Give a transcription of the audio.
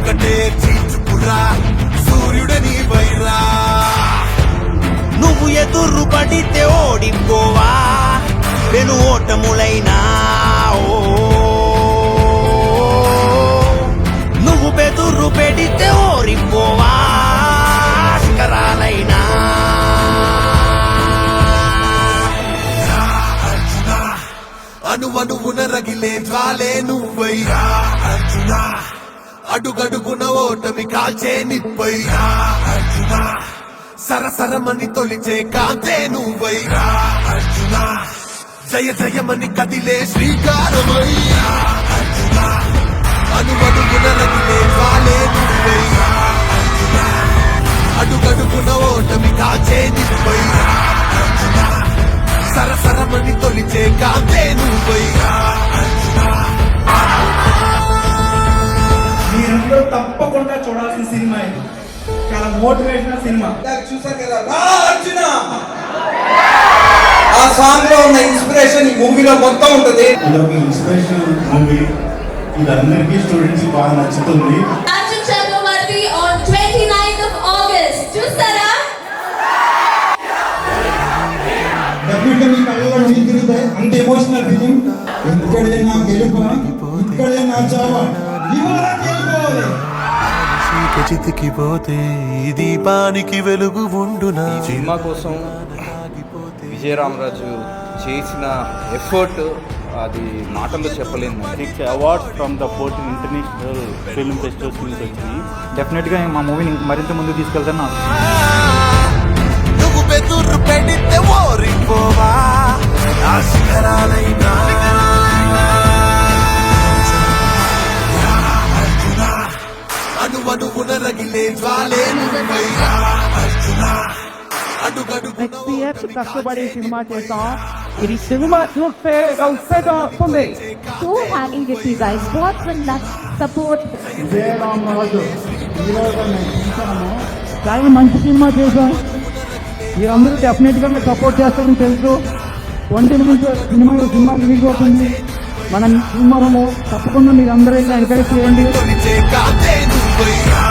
చీకటే చీచుకురా సూర్యుడని వైరా నువ్వు ఎదురు పడితే ఓడిపోవా వెను ఓటములైనా నువ్వు బెదురు పెడితే ఓడిపోవా శిఖరాలైనా అణువణువున రగిలే జ్వాలే నువ్వైరా అర్జున అడుగడుగున ఓటమి కాల్చే నిప్పైరా అర్జున సరసరమని తొలిచే కాంతే నువ్వైరా అర్జున జయ జయమని కదిలే శ్రీకారమయ్యా అర్జున అణువణువున రగిలే జ్వాలే నువ్వైరా అర్జున అడుగడుగున ఓటమి కాల్చే నిప్పైరా అర్జున సరసరమని తొలిచే కాంతే నువ్వైరా మీరందరూ తప్పకుండా చూడాల్సిన సినిమా ఇది. చాలా మోటివేషనల్ సినిమా. చూసారు కదా రా అర్జున ఆ సాంగ్ లో ఉన్న ఇన్స్పిరేషన్ ఈ మూవీలో మొత్తం ఉంటది. ఇది ఒక ఇన్స్పిరేషనల్ మూవీ. ఇది అందరికీ స్టూడెంట్స్ బాగా నచ్చుతుంది. Arjun Chakravarti on 29th of August. చూస్తారా? డెఫినెట్గా మీ కళ్ళలో నీళ్ళు తిరుగుతాయి. అంత ఎమోషనల్ ఫిలిం. ఇక్కడే నా గెలుపు, ఇక్కడే నా చావ. చితికి పోతే ఈ దీపానికి వెలుగు ఉండునా. సినిమా కోసం విజయరామరాజు చేసిన ఎఫర్ట్ అది మాటల్లో చెప్పలేము. 6 awards from the 14 international film festivals నుంచి వచ్చినాయి. డెఫినెట్గా మా మూవీని మరింత ముందుకు తీసుకెళ్తాను నాకు. నువ్వు బెదురు పెడితే ఓరిపోవా ఆ శిఖరాలైనా అణువణువున రగిలే జ్వాలే నువ్వైరా అర్జున అడుగడుగున కష్టపడి సినిమా చేస్తాం. ఇది సినిమా చూస్తే వస్తుంది. So happy with you guys. What's the support? Vijayaramaraju హీరోగా మేము చూసాము. చాలా మంచి సినిమా చేశాం. మీరందరూ డెఫినెట్గా మీరు సపోర్ట్ చేస్తారని తెలుసు. 20 నుంచి సినిమా రిలీజ్ అవుతుంది. మన సినిమాలో తప్పకుండా మీరు అందరూ ఎంకరేజ్ చేయండి. తొలిచే కాంతే నువ్వైరా